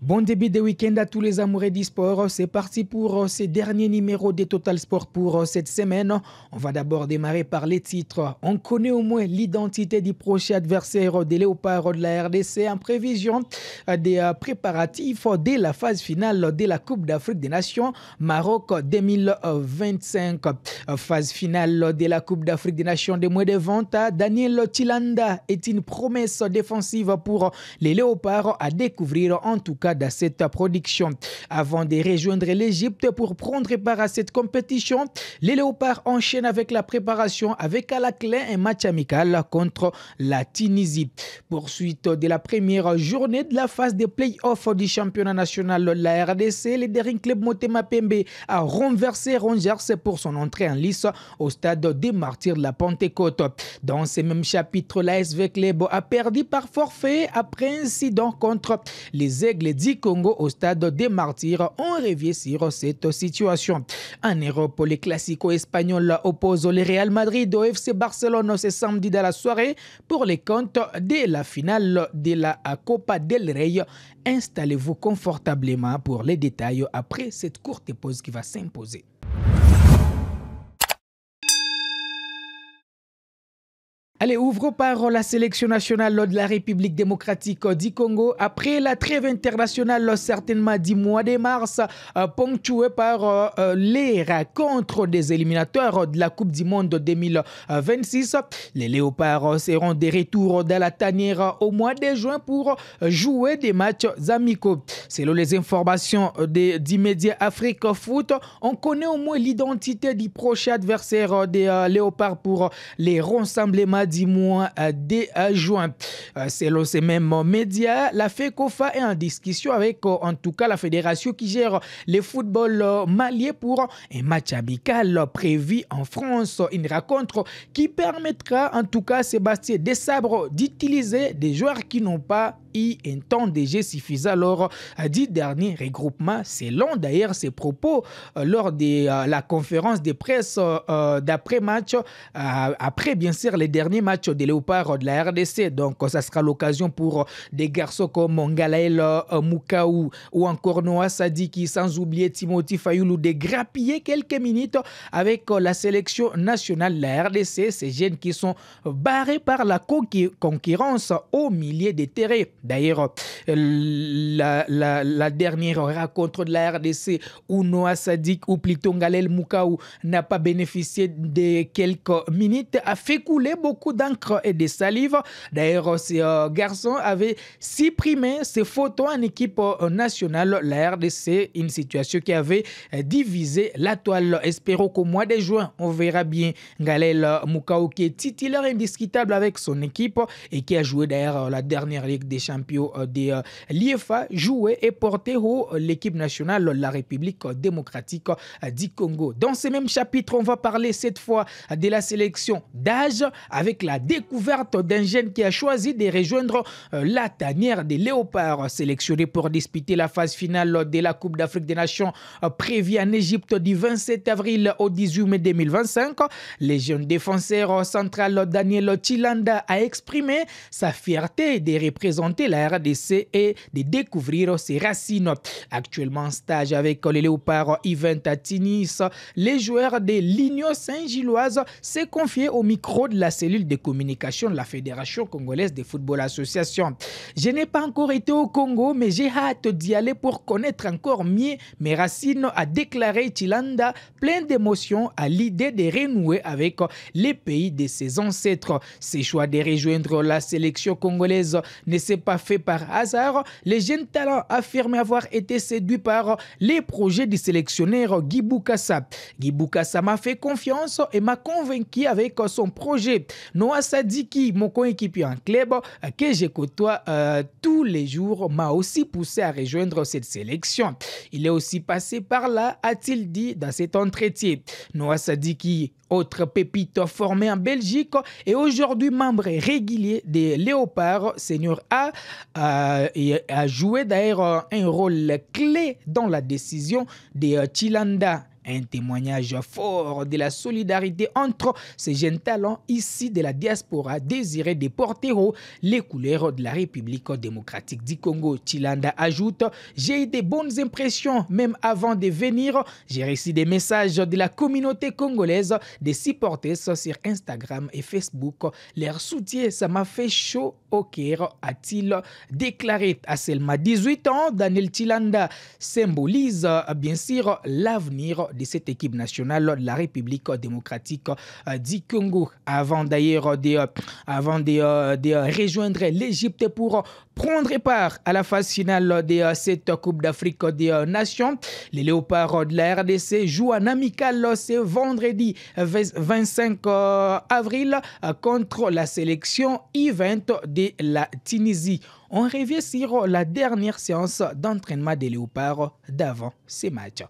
Bon début de week-end à tous les amoureux du sport. C'est parti pour ces derniers numéros de Total Sport pour cette semaine. On va d'abord démarrer par les titres. On connaît au moins l'identité du prochain adversaire des Léopards de la RDC en prévision des préparatifs de la phase finale de la Coupe d'Afrique des Nations Maroc 2025. Phase finale de la Coupe d'Afrique des Nations des moins de vente. Daniel Chilanda est une promesse défensive pour les Léopards à découvrir en tout cas dans cette production. Avant de rejoindre l'Égypte pour prendre part à cette compétition, les Léopards enchaînent avec la préparation avec à la clé un match amical contre la Tunisie. Poursuite de la première journée de la phase des play-offs du championnat national de la RDC, le Daring Club Motema Pembe a renversé Rangers pour son entrée en lice au stade des Martyrs de la Pentecôte. Dans ce même chapitre, la SV Club a perdu par forfait après incident contre les Aigles du Congo au stade des Martyrs. On revient sur cette situation. En Europe, les classicos espagnols opposent le Real Madrid au FC Barcelone ce samedi dans la soirée pour les comptes de la finale de la Copa del Rey. Installez-vous confortablement pour les détails après cette courte pause qui va s'imposer. Allez, ouvrons par la sélection nationale de la République démocratique du Congo. Après la trêve internationale, certainement du mois de mars, ponctuée par les rencontres des éliminatoires de la Coupe du Monde 2026, les Léopards seront de retour dans la tanière au mois de juin pour jouer des matchs amicaux. Selon les informations du média Afrique Foot, on connaît au moins l'identité du prochain adversaire des Léopards pour les rassemblements du mois de juin. Selon ces mêmes médias, la FECOFA est en discussion avec en tout cas la fédération qui gère le football malien pour un match amical prévu en France. Une rencontre qui permettra en tout cas à Sébastien Desabre d'utiliser des joueurs qui n'ont pas eu un temps de jeu suffisant lors du dernier regroupement, selon d'ailleurs ses propos lors de la conférence de presse d'après-match, après bien sûr les derniers matchs des Léopards de la RDC. Donc ça sera l'occasion pour des garçons comme Ngalael Mukaou ou encore Noah Sadiki, sans oublier Timothy Fayoulou, de grappiller quelques minutes avec la sélection nationale de la RDC. Ces jeunes qui sont barrés par la concurrence au milieu des terrains. D'ailleurs, la dernière rencontre de la RDC où Noah Sadik ou plutôt Ngalel Mukaou n'a pas bénéficié de quelques minutes a fait couler beaucoup d'encre et de salive. D'ailleurs, ces garçons avaient supprimé ces photos en équipe nationale, la RDC, une situation qui avait divisé la toile. Espérons qu'au mois de juin, on verra bien Ngalel Mukaou qui est titulaire indiscutable avec son équipe et qui a joué d'ailleurs la dernière Ligue des Champions de l'IFA, joué et porté haut l'équipe nationale de la République démocratique du Congo. Dans ce même chapitre, on va parler cette fois de la sélection d'âge avec la découverte d'un jeune qui a choisi de rejoindre la tanière des Léopards, sélectionné pour disputer la phase finale de la Coupe d'Afrique des Nations prévue en Égypte du 27 avril au 18 mai 2025. Le jeune défenseur central Daniel Chilanda a exprimé sa fierté de représenter la RDC et de découvrir ses racines. Actuellement en stage avec les Léopards Yvent à Tunis, les joueurs de l'Union Saint-Gilloise s'est confié au micro de la cellule de communication de la Fédération congolaise de football association. Je n'ai pas encore été au Congo, mais j'ai hâte d'y aller pour connaître encore mieux mes racines, a déclaré Chilanda, plein d'émotion à l'idée de renouer avec les pays de ses ancêtres. Ses choix de rejoindre la sélection congolaise ne s'est pas fait par hasard. Les jeunes talents affirment avoir été séduits par les projets du sélectionneur Guy Boukassa. Guy Boukassa m'a fait confiance et m'a convaincu avec son projet. Noah Sadiki, mon coéquipier en club, que je côtoie tous les jours, m'a aussi poussé à rejoindre cette sélection. Il est aussi passé par là, a-t-il dit dans cet entretien. Noah Sadiki, autre pépite formé en Belgique et aujourd'hui membre régulier des Léopards, Senior A, a joué d'ailleurs un rôle clé dans la décision de Chilanda. Un témoignage fort de la solidarité entre ces jeunes talents ici de la diaspora désirés de porter haut les couleurs de la République démocratique du Congo. Tshilanda ajoute: j'ai eu de bonnes impressions même avant de venir. J'ai reçu des messages de la communauté congolaise, des supporters sur Instagram et Facebook. Leur soutien, ça m'a fait chaud au cœur, a-t-il déclaré. À seulement 18 ans, Daniel Tshilanda symbolise bien sûr l'avenir de cette équipe nationale de la République démocratique du Congo. Avant d'ailleurs de rejoindre l'Égypte pour prendre part à la phase finale de cette Coupe d'Afrique des Nations, les Léopards de la RDC jouent en amical ce vendredi 25 avril contre la sélection U20 de la Tunisie. On revient sur la dernière séance d'entraînement des Léopards d'avant ces matchs.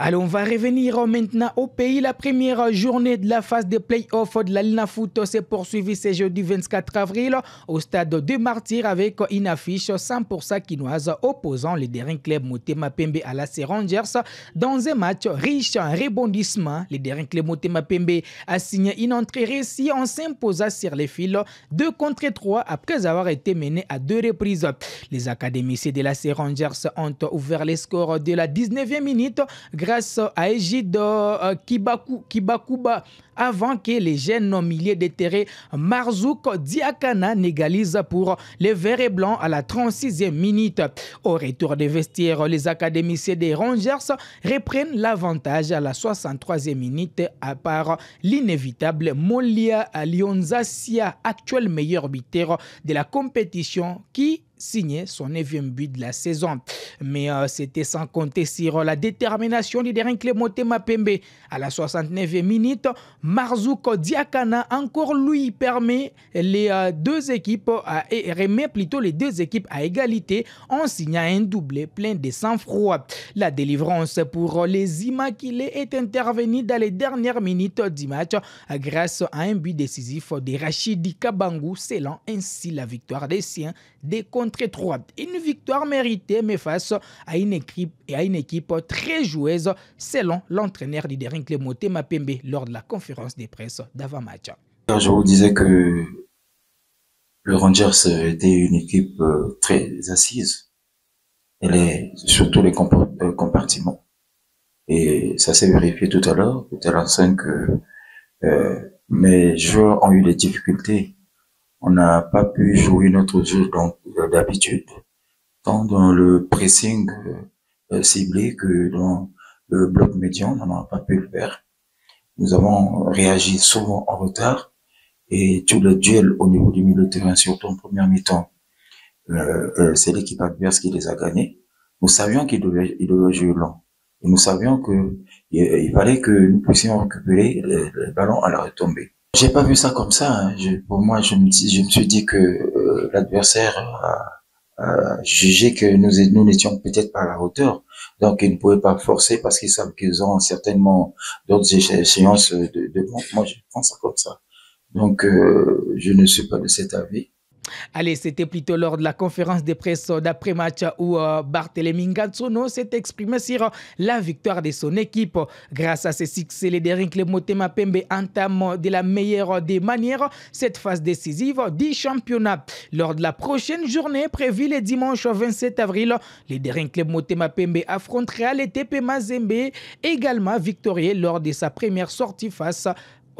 Alors, on va revenir maintenant au pays. La première journée de la phase de play-off de la Ligue Foot s'est poursuivie ce jeudi 24 avril au stade de Martyrs avec une affiche 100% quinoise opposant le dernier club Motema Pembe à la Rangers dans un match riche en rebondissements. Le dernier club Motema Pembe a signé une entrée réussie en s'imposant sur les fils 2 contre 3 après avoir été mené à 2 reprises. Les académiciens de la Rangers ont ouvert les scores de la 19e minute grâce à Égide Kibakuba avant que les jeunes milieux de terrain Marzouk Diakana n'égalisent pour les verts et blancs à la 36e minute. Au retour des vestiaires, les académiciens des Rangers reprennent l'avantage à la 63e minute à part l'inévitable Molia Lyonzasia, actuel meilleur buteur de la compétition qui signé son 9e but de la saison. Mais c'était sans compter sur la détermination du dernier club Motema Pembe. À la 69e minute, Marzouk Diakana encore lui permet les deux équipes à égalité en signant un doublé plein de sang-froid. La délivrance pour les Immaculés est intervenue dans les dernières minutes du match grâce à un but décisif de Rachidi Kabangou, scellant ainsi la victoire des siens des contre 3. Une victoire méritée mais face à une équipe très joueuse selon l'entraîneur du dernier club Motema Pembe lors de la conférence de presse d'avant-match. Je vous disais que le Rangers était une équipe très assise. Elle est sur tous les compartiments. Et ça s'est vérifié tout à l'heure, peut-être en 5 que mes joueurs ont eu des difficultés. On n'a pas pu jouer notre jeu d'habitude, tant dans le pressing ciblé que dans le bloc médian, on n'a pas pu le faire. Nous avons réagi souvent en retard Et tout le duel au niveau du milieu de terrain, surtout en première mi-temps, c'est l'équipe adverse qui les a gagnés. Nous savions qu'ils devaient jouer lent. Et nous savions que il fallait que nous puissions récupérer le ballon à la retombée. J'ai pas vu ça comme ça. Hein. Pour moi, je me suis dit que l'adversaire a jugé que nous n'étions peut-être pas à la hauteur. Donc, ils ne pouvaient pas forcer parce qu'ils savent qu'ils ont certainement d'autres échéances de moi, je pense comme ça. Donc, je ne suis pas de cet avis. Allez, c'était plutôt lors de la conférence de presse d'après-match où Barthélémy Ngatsono s'est exprimé sur la victoire de son équipe. Grâce à ses succès, les Derinkle Motema Pembe entament de la meilleure des manières cette phase décisive du championnat. Lors de la prochaine journée prévue le dimanche 27 avril, les Derinkle Motema Pembe affrontera les TP Mazembe, également victorieux lors de sa première sortie face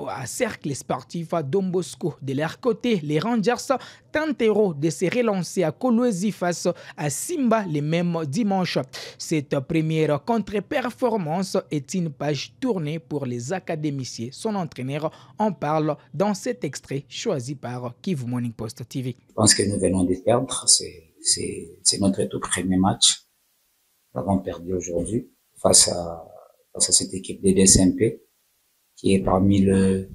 à cercle sportif à Don Bosco. De leur côté, les Rangers tenteront de se relancer à Kolwezi face à Simba le même dimanche. Cette première contre-performance est une page tournée pour les académiciens. Son entraîneur en parle dans cet extrait choisi par Kivu Morning Post TV. Je pense que nous venons de perdre. C'est notre tout premier match. Nous avons perdu aujourd'hui face à cette équipe de DSMP, qui est parmi le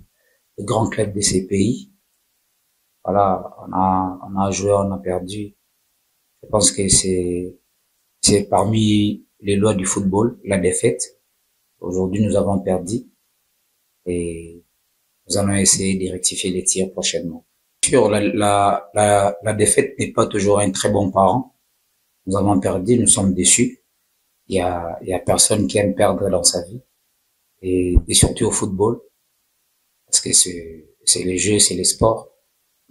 grand club de ces pays. Voilà, on a joué, on a perdu. Je pense que c'est parmi les lois du football, la défaite. Aujourd'hui, nous avons perdu et nous allons essayer de rectifier les tirs prochainement. Sur la défaite n'est pas toujours un très bon parent. Nous avons perdu, nous sommes déçus. Il y a personne qui aime perdre dans sa vie. Et surtout au football, parce que c'est les jeux, c'est les sports.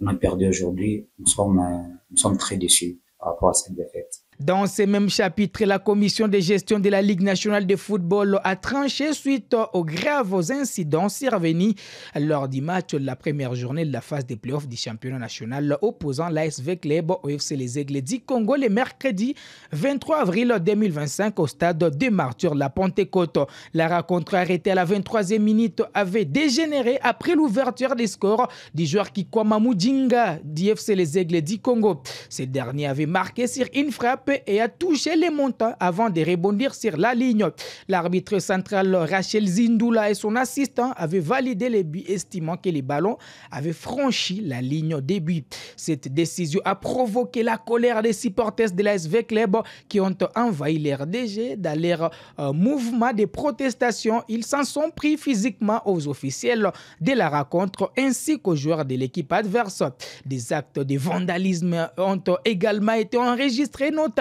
On a perdu aujourd'hui, nous sommes très déçus par rapport à cette défaite. Dans ce même chapitre, la commission de gestion de la Ligue nationale de football a tranché suite aux graves incidents survenus lors du match de la première journée de la phase des playoffs du championnat national opposant l'ASV Club au FC Les Aigles du Congo le mercredi 23 avril 2025 au stade de Martyrs la Pentecôte. La rencontre arrêtée à la 23e minute avait dégénéré après l'ouverture des scores du joueur Kikwama Mujinga du FC Les Aigles du Congo. Ce dernier avait marqué sur une frappe et a touché les montants avant de rebondir sur la ligne. L'arbitre central Rachel Zindula et son assistant avaient validé les buts, estimant que les ballons avaient franchi la ligne des buts. Cette décision a provoqué la colère des supporters de l'ASV Club qui ont envahi leur DG dans leur mouvement de protestation. Ils s'en sont pris physiquement aux officiels de la rencontre ainsi qu'aux joueurs de l'équipe adverse. Des actes de vandalisme ont également été enregistrés, notamment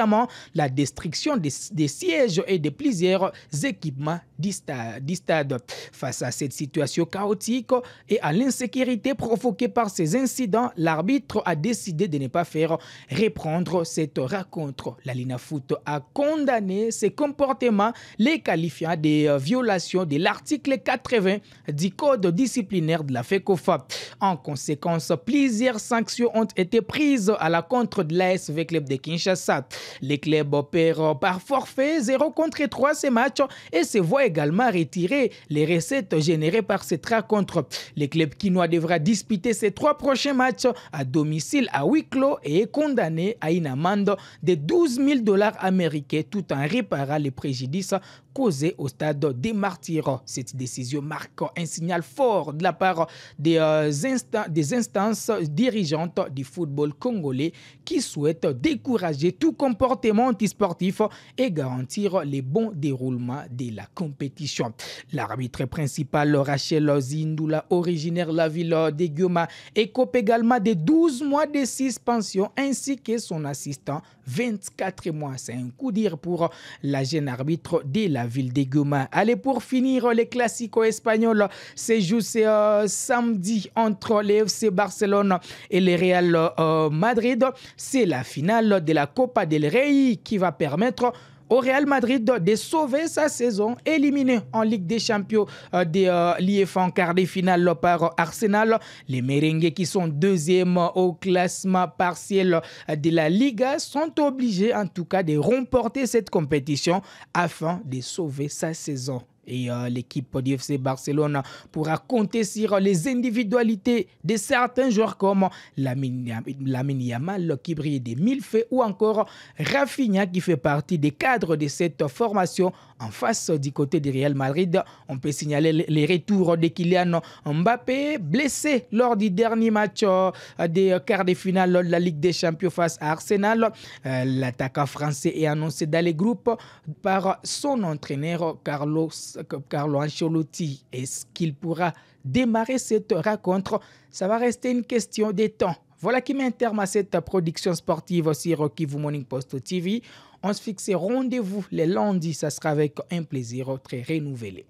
la destruction des sièges et de plusieurs équipements du stade. Face à cette situation chaotique et à l'insécurité provoquée par ces incidents, l'arbitre a décidé de ne pas faire reprendre cette rencontre. La Lina Foot a condamné ces comportements, les qualifiant de violations de l'article 80 du code disciplinaire de la FECOFA. En conséquence, plusieurs sanctions ont été prises à l'encontre de l'ASV Club de Kinshasa. Les clubs opèrent par forfait 0 contre 3 ces matchs et se voient également retirer les recettes générées par cette rencontre. Le club quinois devra disputer ses 3 prochains matchs à domicile à huis clos et est condamné à une amende de 12 000 $ américains tout en réparant les préjudices causés au stade des Martyrs. Cette décision marque un signal fort de la part des instances dirigeantes du football congolais qui souhaitent décourager tout comportement antisportif et garantir le bon déroulement de la compétition. L'arbitre principal Rachel Zindula, originaire de la ville de Goma, écope également de 12 mois de suspension ainsi que son assistant 24 mois. C'est un coup dur pour la jeune arbitre de la ville de Goma. Allez, pour finir, les classicos espagnols se jouent samedi entre les FC Barcelone et le Real Madrid. C'est la finale de la Copa del Rey qui va permettre au Real Madrid de sauver sa saison, éliminé en Ligue des Champions de l'IFA en quart de finale par Arsenal. Les Merengues qui sont deuxième au classement partiel de la Liga sont obligés en tout cas de remporter cette compétition afin de sauver sa saison. Et l'équipe du FC Barcelone pourra compter sur les individualités de certains joueurs comme Lamine Yamal qui brille des mille feux ou encore Rafinha qui fait partie des cadres de cette formation. En face du côté du Real Madrid, on peut signaler les retours de Kylian Mbappé, blessé lors du dernier match des quarts de finale de la Ligue des Champions face à Arsenal. L'attaquant français est annoncé dans les groupes par son entraîneur Carlo Ancelotti. Est-ce qu'il pourra démarrer cette rencontre? Ça va rester une question de temps. Voilà qui met un terme à cette production sportive sur Kivu Morning Post TV. On se fixe rendez-vous les lundis, ça sera avec un plaisir très renouvelé.